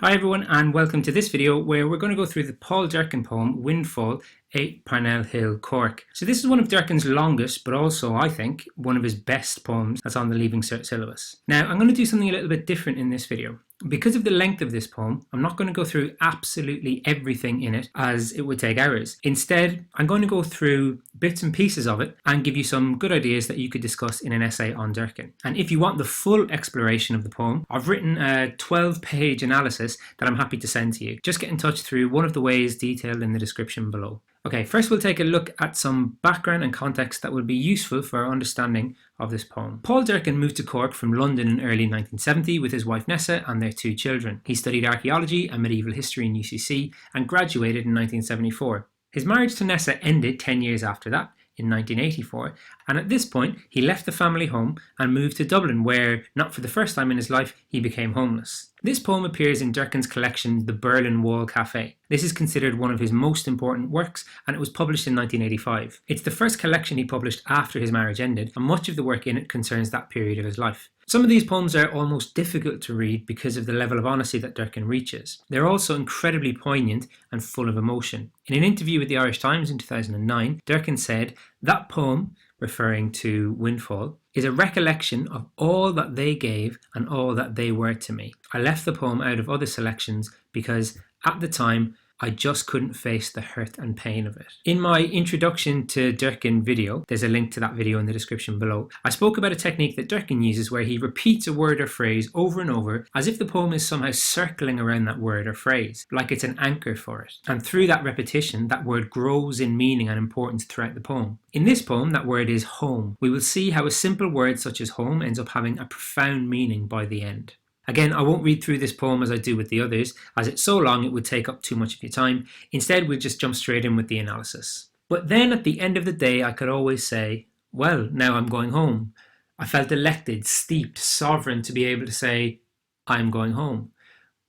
Hi everyone, and welcome to this video where we're going to go through the Paul Durcan poem Windfall, 8 Parnell Hill, Cork. So this is one of Durcan's longest, but also, I think, one of his best poems that's on the Leaving Cert syllabus. Now, I'm going to do something a little bit different in this video. Because of the length of this poem, I'm not going to go through absolutely everything in it as it would take hours. Instead, I'm going to go through bits and pieces of it and give you some good ideas that you could discuss in an essay on Durcan. And if you want the full exploration of the poem, I've written a 12-page analysis that I'm happy to send to you. Just get in touch through one of the ways detailed in the description below. Okay, first we'll take a look at some background and context that will be useful for our understanding of this poem. Paul Durcan moved to Cork from London in early 1970 with his wife Nessa and their 2 children. He studied archaeology and medieval history in UCC and graduated in 1974. His marriage to Nessa ended 10 years after that, in 1984, and at this point he left the family home and moved to Dublin, where, not for the first time in his life, he became homeless. This poem appears in Durcan's collection The Berlin Wall Café. This is considered one of his most important works, and it was published in 1985. It's the first collection he published after his marriage ended, and much of the work in it concerns that period of his life. Some of these poems are almost difficult to read because of the level of honesty that Durcan reaches. They're also incredibly poignant and full of emotion. In an interview with the Irish Times in 2009, Durcan said, "That poem," referring to Windfall, "is a recollection of all that they gave and all that they were to me. I left the poem out of other selections because, at the time, I just couldn't face the hurt and pain of it." In my introduction to Durcan video, there's a link to that video in the description below, I spoke about a technique that Durcan uses where he repeats a word or phrase over and over as if the poem is somehow circling around that word or phrase, like it's an anchor for it. And through that repetition, that word grows in meaning and importance throughout the poem. In this poem, that word is home. We will see how a simple word such as home ends up having a profound meaning by the end. Again, I won't read through this poem as I do with the others, as it's so long it would take up too much of your time. Instead, we'll just jump straight in with the analysis. "But then at the end of the day, I could always say, well, now I'm going home. I felt elected, steeped, sovereign to be able to say, I'm going home.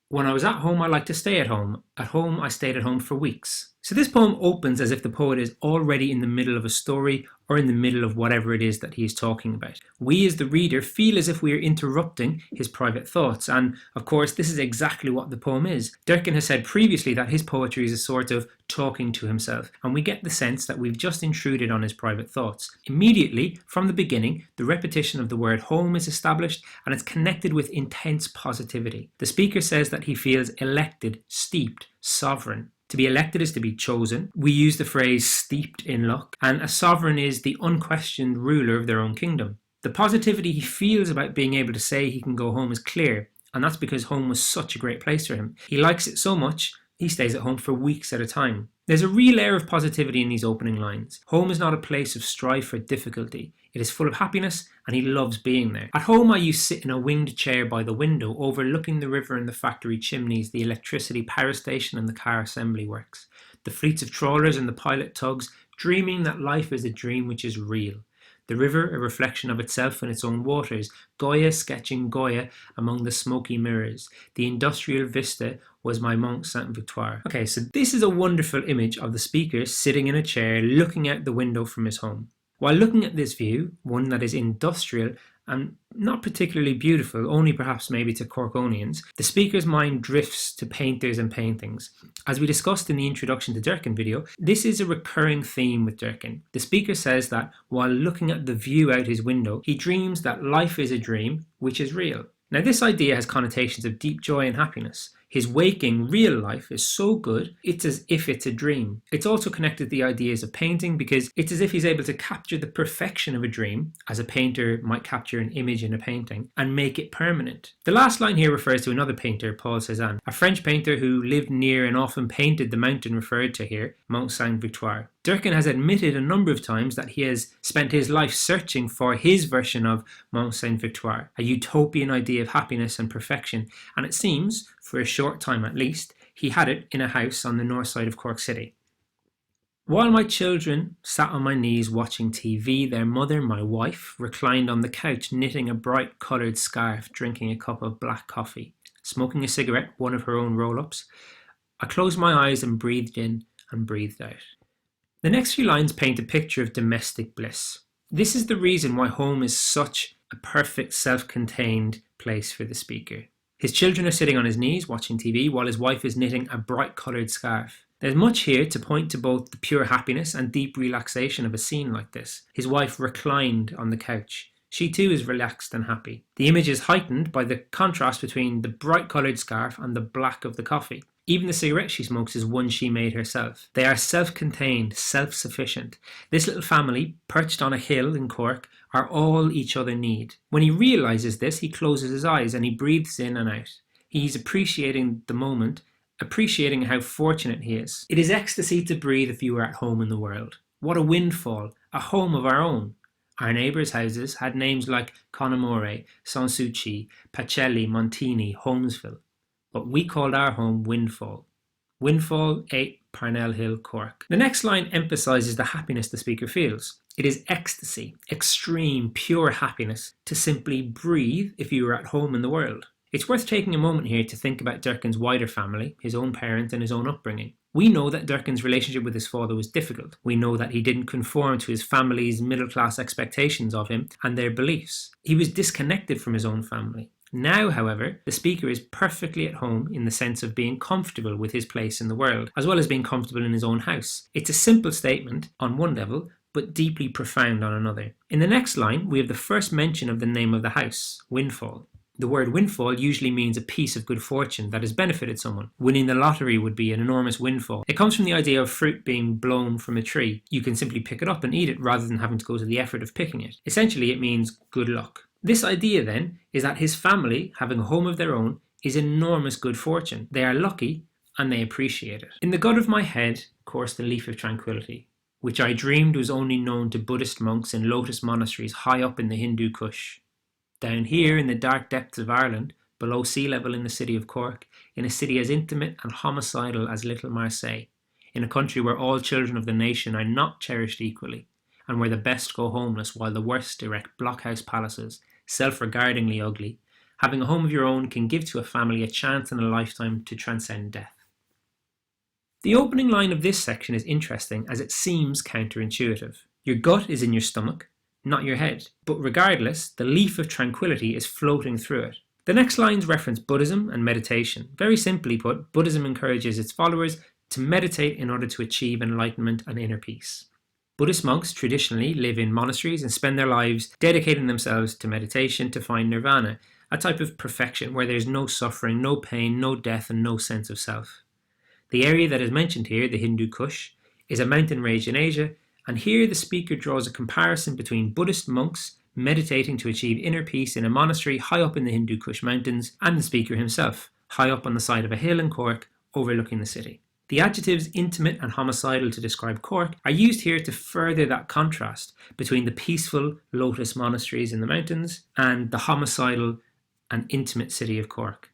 When I was at home, I liked to stay at home. At home, I stayed at home for weeks." So this poem opens as if the poet is already in the middle of a story or in the middle of whatever it is that he is talking about. We as the reader feel as if we are interrupting his private thoughts, and of course this is exactly what the poem is. Durcan has said previously that his poetry is a sort of talking to himself, and we get the sense that we've just intruded on his private thoughts. Immediately, from the beginning, the repetition of the word home is established, and it's connected with intense positivity. The speaker says that he feels elected, steeped, sovereign. To be elected is to be chosen. We use the phrase steeped in luck, and a sovereign is the unquestioned ruler of their own kingdom. The positivity he feels about being able to say he can go home is clear, and that's because home was such a great place for him. He likes it so much, he stays at home for weeks at a time. There's a real air of positivity in these opening lines. Home is not a place of strife or difficulty. It is full of happiness, and he loves being there. At home, I used to sit in a winged chair by the window, overlooking the river and the factory chimneys, the electricity power station and the car assembly works, the fleets of trawlers and the pilot tugs, dreaming that life is a dream which is real. The river, a reflection of itself in its own waters, Goya sketching Goya among the smoky mirrors. The industrial vista was my Mont Sainte-Victoire. Okay, so this is a wonderful image of the speaker sitting in a chair looking out the window from his home. While looking at this view, one that is industrial and not particularly beautiful, only perhaps maybe to Corkonians, the speaker's mind drifts to painters and paintings. As we discussed in the introduction to Durcan video, this is a recurring theme with Durcan. The speaker says that while looking at the view out his window, he dreams that life is a dream which is real. Now this idea has connotations of deep joy and happiness. His waking, real life is so good, it's as if it's a dream. It's also connected to the ideas of painting because it's as if he's able to capture the perfection of a dream, as a painter might capture an image in a painting, and make it permanent. The last line here refers to another painter, Paul Cézanne, a French painter who lived near and often painted the mountain referred to here, Mont Sainte-Victoire. Durcan has admitted a number of times that he has spent his life searching for his version of Mont Sainte-Victoire, a utopian idea of happiness and perfection, and it seems, for a short time at least, he had it in a house on the north side of Cork City. "While my children sat on my knees watching TV, their mother, my wife, reclined on the couch knitting a bright coloured scarf, drinking a cup of black coffee, smoking a cigarette, one of her own roll-ups. I closed my eyes and breathed in and breathed out." The next few lines paint a picture of domestic bliss. This is the reason why home is such a perfect self-contained place for the speaker. His children are sitting on his knees watching TV while his wife is knitting a bright coloured scarf. There's much here to point to both the pure happiness and deep relaxation of a scene like this. His wife reclined on the couch. She too is relaxed and happy. The image is heightened by the contrast between the bright coloured scarf and the black of the coffee. Even the cigarette she smokes is one she made herself. They are self-contained, self-sufficient. This little family, perched on a hill in Cork, are all each other need. When he realises this, he closes his eyes and he breathes in and out. He's appreciating the moment, appreciating how fortunate he is. It is ecstasy to breathe if you were at home in the world. What a windfall, a home of our own. Our neighbours' houses had names like Conamore, Sansucci, Pacelli, Montini, Holmesville. But we called our home Windfall. Windfall 8, Parnell Hill, Cork. The next line emphasises the happiness the speaker feels. It is ecstasy, extreme, pure happiness, to simply breathe if you were at home in the world. It's worth taking a moment here to think about Durcan's wider family, his own parents and his own upbringing. We know that Durcan's relationship with his father was difficult. We know that he didn't conform to his family's middle-class expectations of him and their beliefs. He was disconnected from his own family. Now, however, the speaker is perfectly at home in the sense of being comfortable with his place in the world, as well as being comfortable in his own house. It's a simple statement on one level, but deeply profound on another. In the next line, we have the first mention of the name of the house, Windfall. The word windfall usually means a piece of good fortune that has benefited someone. Winning the lottery would be an enormous windfall. It comes from the idea of fruit being blown from a tree. You can simply pick it up and eat it rather than having to go to the effort of picking it. Essentially, it means good luck. This idea, then, is that his family, having a home of their own, is enormous good fortune. They are lucky and they appreciate it. In the gut of my head coursed the leaf of tranquility, which I dreamed was only known to Buddhist monks in lotus monasteries high up in the Hindu Kush. Down here in the dark depths of Ireland, below sea level in the city of Cork, in a city as intimate and homicidal as Little Marseille, in a country where all children of the nation are not cherished equally, and where the best go homeless while the worst erect blockhouse palaces, self-regardingly ugly, having a home of your own can give to a family a chance in a lifetime to transcend death. The opening line of this section is interesting as it seems counterintuitive. Your gut is in your stomach, not your head. But regardless, the leaf of tranquility is floating through it. The next lines reference Buddhism and meditation. Very simply put, Buddhism encourages its followers to meditate in order to achieve enlightenment and inner peace. Buddhist monks traditionally live in monasteries and spend their lives dedicating themselves to meditation to find nirvana, a type of perfection where there is no suffering, no pain, no death, and no sense of self. The area that is mentioned here, the Hindu Kush, is a mountain range in Asia, and here the speaker draws a comparison between Buddhist monks meditating to achieve inner peace in a monastery high up in the Hindu Kush mountains and the speaker himself, high up on the side of a hill in Cork overlooking the city. The adjectives intimate and homicidal to describe Cork are used here to further that contrast between the peaceful lotus monasteries in the mountains and the homicidal and intimate city of Cork.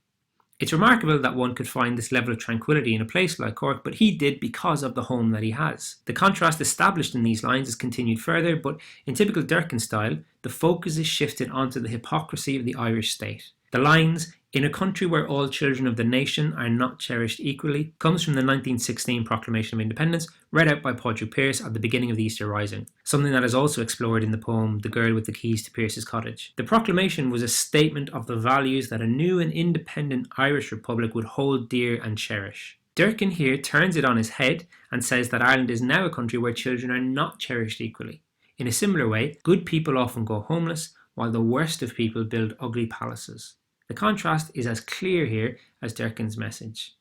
It's remarkable that one could find this level of tranquility in a place like Cork, but he did because of the home that he has. The contrast established in these lines is continued further, but in typical Durcan style, the focus is shifted onto the hypocrisy of the Irish state. The lines, "In a country where all children of the nation are not cherished equally," comes from the 1916 Proclamation of Independence, read out by Paul Durcan at the beginning of the Easter Rising, something that is also explored in the poem The Girl with the Keys to Pierce's Cottage. The proclamation was a statement of the values that a new and independent Irish Republic would hold dear and cherish. Durcan here turns it on his head and says that Ireland is now a country where children are not cherished equally. In a similar way, good people often go homeless, while the worst of people build ugly palaces. The contrast is as clear here as Durcan's message.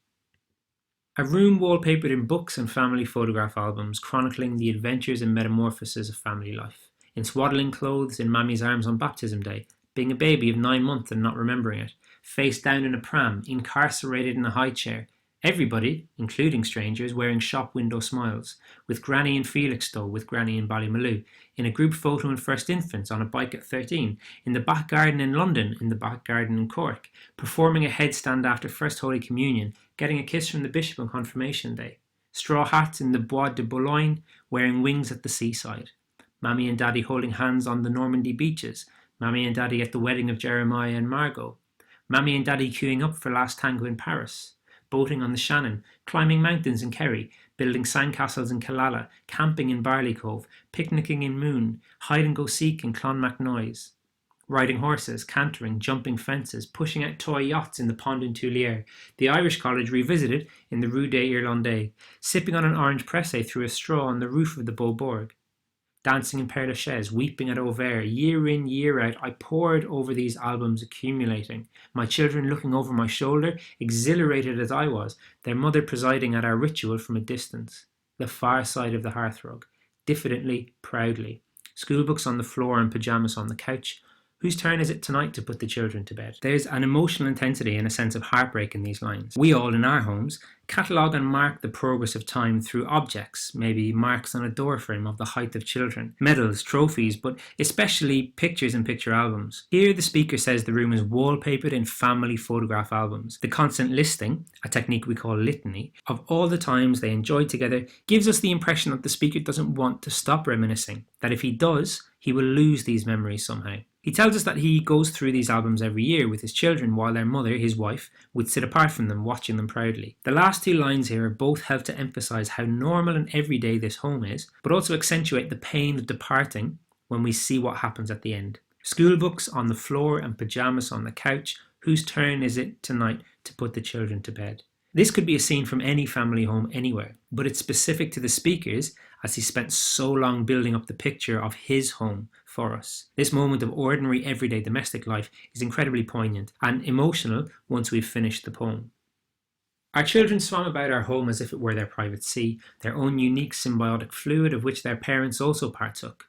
A room wallpapered in books and family photograph albums chronicling the adventures and metamorphoses of family life. In swaddling clothes in Mammy's arms on baptism day, being a baby of 9 months and not remembering it, face down in a pram, incarcerated in a high chair, everybody, including strangers, wearing shop window smiles, with Granny in Felixstowe, with Granny in Ballymaloe, in a group photo in First Infants, on a bike at 13, in the back garden in London, in the back garden in Cork, performing a headstand after First Holy Communion, getting a kiss from the Bishop on Confirmation Day, straw hats in the Bois de Boulogne, wearing wings at the seaside, Mammy and Daddy holding hands on the Normandy beaches, Mammy and Daddy at the wedding of Jeremiah and Margot, Mammy and Daddy queuing up for Last Tango in Paris, boating on the Shannon, climbing mountains in Kerry, building sandcastles in Killala, camping in Barley Cove, picnicking in Moon, hide and go seek in Clonmacnoise. Riding horses, cantering, jumping fences, pushing out toy yachts in the pond in Tulier, the Irish college revisited in the Rue des Irlandais, sipping on an orange pressé through a straw on the roof of the Beaubourg, dancing in Père Lachaise, weeping at Auvers, year in, year out, I pored over these albums accumulating, my children looking over my shoulder, exhilarated as I was, their mother presiding at our ritual from a distance, the far side of the hearthrug, diffidently, proudly, schoolbooks on the floor and pyjamas on the couch. Whose turn is it tonight to put the children to bed? There's an emotional intensity and a sense of heartbreak in these lines. We all, in our homes, catalogue and mark the progress of time through objects, maybe marks on a doorframe of the height of children, medals, trophies, but especially pictures and picture albums. Here the speaker says the room is wallpapered in family photograph albums. The constant listing, a technique we call litany, of all the times they enjoyed together gives us the impression that the speaker doesn't want to stop reminiscing, that if he does, he will lose these memories somehow. He tells us that he goes through these albums every year with his children while their mother, his wife, would sit apart from them, watching them proudly. The last two lines here both help to emphasise how normal and everyday this home is, but also accentuate the pain of departing when we see what happens at the end. Schoolbooks on the floor and pyjamas on the couch. Whose turn is it tonight to put the children to bed? This could be a scene from any family home anywhere, but it's specific to the speakers as he spent so long building up the picture of his home for us. This moment of ordinary, everyday domestic life is incredibly poignant and emotional once we've finished the poem. Our children swam about our home as if it were their private sea, their own unique symbiotic fluid of which their parents also partook.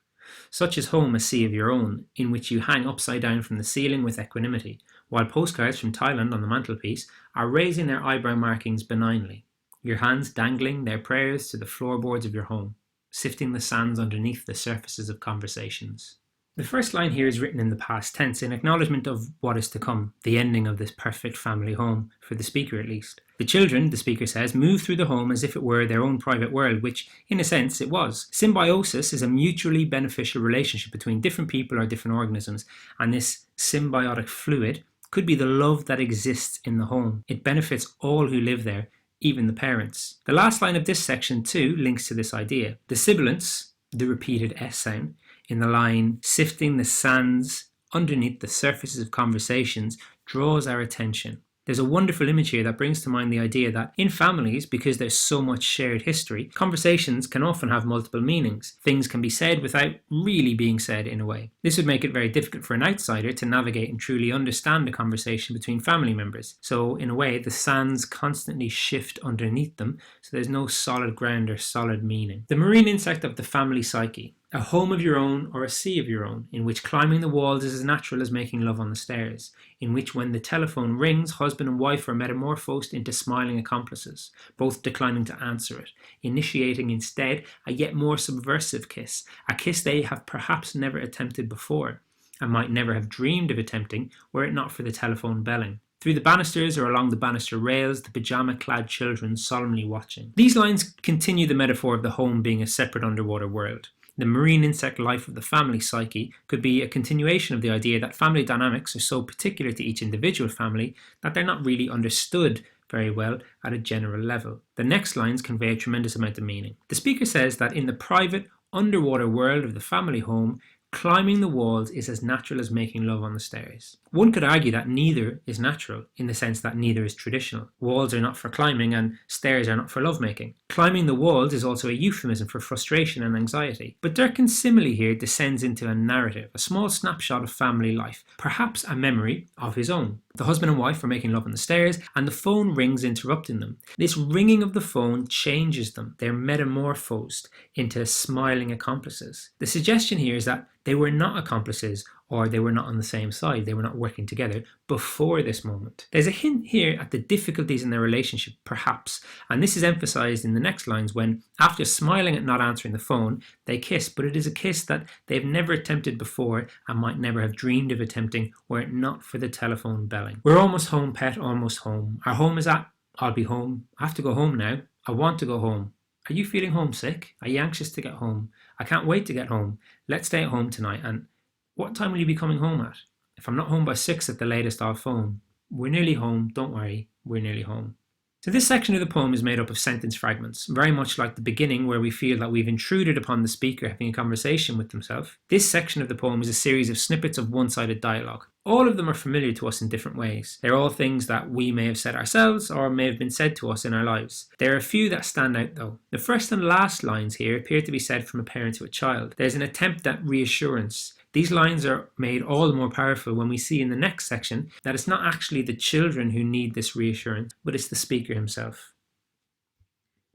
Such is home a sea of your own, in which you hang upside down from the ceiling with equanimity, while postcards from Thailand on the mantelpiece are raising their eyebrow markings benignly, your hands dangling their prayers to the floorboards of your home, sifting the sands underneath the surfaces of conversations. The first line here is written in the past tense in acknowledgement of what is to come, the ending of this perfect family home, for the speaker at least. The children, the speaker says, move through the home as if it were their own private world, which, in a sense, it was. Symbiosis is a mutually beneficial relationship between different people or different organisms, and this symbiotic fluid could be the love that exists in the home. It benefits all who live there, even the parents. The last line of this section too links to this idea. The sibilance, the repeated S sound, in the line, sifting the sands underneath the surfaces of conversations, draws our attention. There's a wonderful image here that brings to mind the idea that in families, because there's so much shared history, conversations can often have multiple meanings. Things can be said without really being said in a way. This would make it very difficult for an outsider to navigate and truly understand a conversation between family members. So in a way, the sands constantly shift underneath them, so there's no solid ground or solid meaning. The marine insect of the family psyche. A home of your own or a sea of your own, in which climbing the walls is as natural as making love on the stairs, in which when the telephone rings, husband and wife are metamorphosed into smiling accomplices, both declining to answer it, initiating instead a yet more subversive kiss, a kiss they have perhaps never attempted before, and might never have dreamed of attempting were it not for the telephone belling. Through the banisters or along the banister rails, the pyjama-clad children solemnly watching. These lines continue the metaphor of the home being a separate underwater world. The marine insect life of the family psyche could be a continuation of the idea that family dynamics are so particular to each individual family that they're not really understood very well at a general level. The next lines convey a tremendous amount of meaning. The speaker says that in the private, underwater world of the family home, climbing the walls is as natural as making love on the stairs. One could argue that neither is natural, in the sense that neither is traditional. Walls are not for climbing and stairs are not for lovemaking. Climbing the walls is also a euphemism for frustration and anxiety. But Durcan's simile here descends into a narrative, a small snapshot of family life, perhaps a memory of his own. The husband and wife are making love on the stairs, and the phone rings, interrupting them. This ringing of the phone changes them. They're metamorphosed into smiling accomplices. The suggestion here is that they were not accomplices, or they were not on the same side, they were not working together before this moment. There's a hint here at the difficulties in their relationship, perhaps, and this is emphasised in the next lines when, after smiling at not answering the phone, they kiss, but it is a kiss that they've never attempted before and might never have dreamed of attempting were it not for the telephone belling. We're almost home, pet, almost home. Our home is at, I'll be home. I have to go home now. I want to go home. Are you feeling homesick? Are you anxious to get home? I can't wait to get home. Let's stay at home tonight. And what time will you be coming home at? If I'm not home by 6 at the latest, I'll phone. We're nearly home. Don't worry. We're nearly home. So this section of the poem is made up of sentence fragments, very much like the beginning where we feel that we've intruded upon the speaker having a conversation with himself. This section of the poem is a series of snippets of one-sided dialogue. All of them are familiar to us in different ways. They're all things that we may have said ourselves or may have been said to us in our lives. There are a few that stand out though. The first and last lines here appear to be said from a parent to a child. There's an attempt at reassurance. These lines are made all the more powerful when we see in the next section that it's not actually the children who need this reassurance, but it's the speaker himself.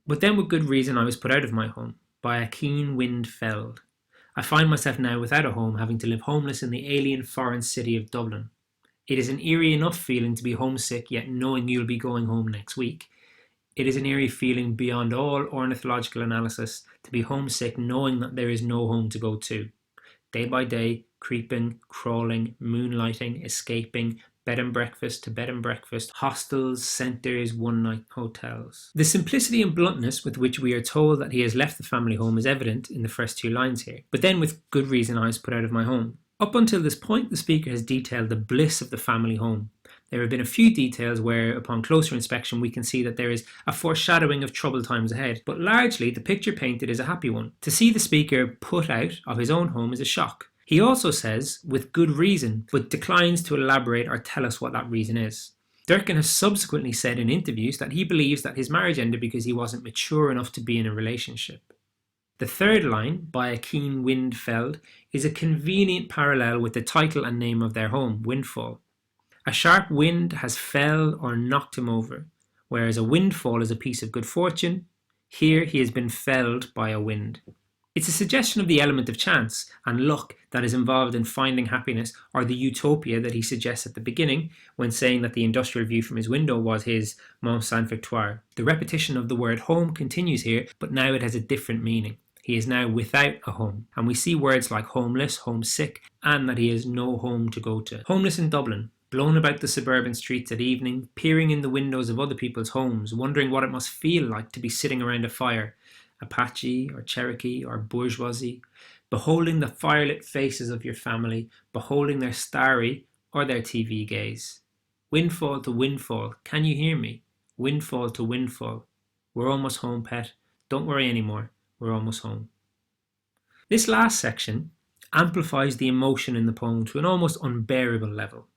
But then with good reason I was put out of my home, by a keen wind felled. I find myself now without a home, having to live homeless in the alien foreign city of Dublin. It is an eerie enough feeling to be homesick, yet knowing you'll be going home next week. It is an eerie feeling beyond all ornithological analysis to be homesick knowing that there is no home to go to. Day by day, creeping, crawling, moonlighting, escaping, bed and breakfast to bed and breakfast, hostels, centres, one-night hotels. The simplicity and bluntness with which we are told that he has left the family home is evident in the first two lines here. But then with good reason I was put out of my home. Up until this point, the speaker has detailed the bliss of the family home. There have been a few details where, upon closer inspection, we can see that there is a foreshadowing of troubled times ahead, but largely the picture painted is a happy one. To see the speaker put out of his own home is a shock. He also says, with good reason, but declines to elaborate or tell us what that reason is. Durcan has subsequently said in interviews that he believes that his marriage ended because he wasn't mature enough to be in a relationship. The third line, by a keen wind felled, is a convenient parallel with the title and name of their home, Windfall. A sharp wind has felled or knocked him over, whereas a windfall is a piece of good fortune. Here he has been felled by a wind. It's a suggestion of the element of chance and luck that is involved in finding happiness, or the utopia that he suggests at the beginning when saying that the industrial view from his window was his Mont Saint-Victoire. The repetition of the word home continues here, but now it has a different meaning. He is now without a home, and we see words like homeless, homesick, and that he has no home to go to. Homeless in Dublin, blown about the suburban streets at evening, peering in the windows of other people's homes, wondering what it must feel like to be sitting around a fire, Apache or Cherokee or bourgeoisie, beholding the firelit faces of your family, beholding their starry or their TV gaze. Windfall to windfall, can you hear me? Windfall to windfall. We're almost home, pet. Don't worry anymore. We're almost home. This last section amplifies the emotion in the poem to an almost unbearable level.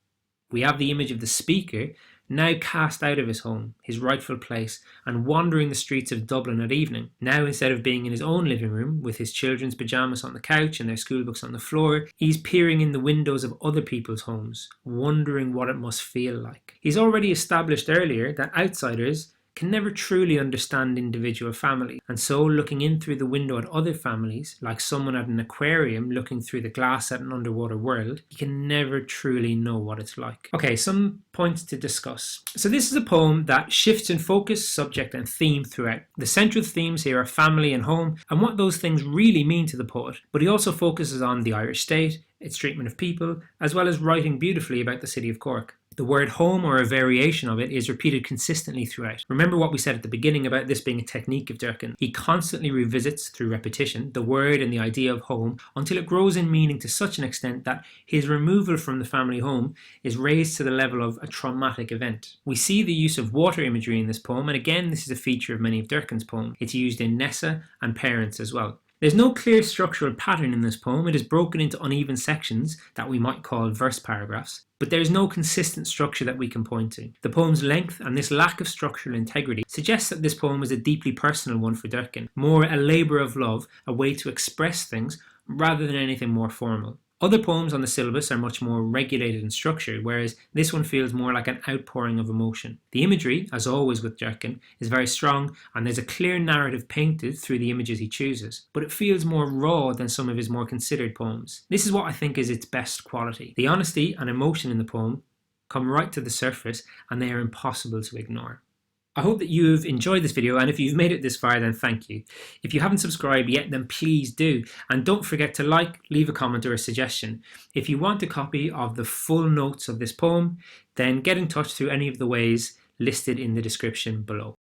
We have the image of the speaker now cast out of his home, his rightful place, and wandering the streets of Dublin at evening. Now, instead of being in his own living room with his children's pyjamas on the couch and their school books on the floor, he's peering in the windows of other people's homes, wondering what it must feel like. He's already established earlier that outsiders can never truly understand individual families, and so looking in through the window at other families, like someone at an aquarium looking through the glass at an underwater world, you can never truly know what it's like. Okay, some points to discuss. So this is a poem that shifts in focus, subject and theme throughout. The central themes here are family and home, and what those things really mean to the poet, but he also focuses on the Irish state, its treatment of people, as well as writing beautifully about the city of Cork. The word home, or a variation of it, is repeated consistently throughout. Remember what we said at the beginning about this being a technique of Durcan. He constantly revisits, through repetition, the word and the idea of home until it grows in meaning to such an extent that his removal from the family home is raised to the level of a traumatic event. We see the use of water imagery in this poem, and again this is a feature of many of Durcan's poems. It's used in Nessa and Parents as well. There's no clear structural pattern in this poem. It is broken into uneven sections that we might call verse paragraphs, but there is no consistent structure that we can point to. The poem's length and this lack of structural integrity suggests that this poem is a deeply personal one for Durcan, more a labour of love, a way to express things rather than anything more formal. Other poems on the syllabus are much more regulated and structured, whereas this one feels more like an outpouring of emotion. The imagery, as always with Durcan, is very strong, and there's a clear narrative painted through the images he chooses, but it feels more raw than some of his more considered poems. This is what I think is its best quality. The honesty and emotion in the poem come right to the surface, and they are impossible to ignore. I hope that you've enjoyed this video, and if you've made it this far, then thank you. If you haven't subscribed yet, then please do. And don't forget to like, leave a comment or a suggestion. If you want a copy of the full notes of this poem, then get in touch through any of the ways listed in the description below.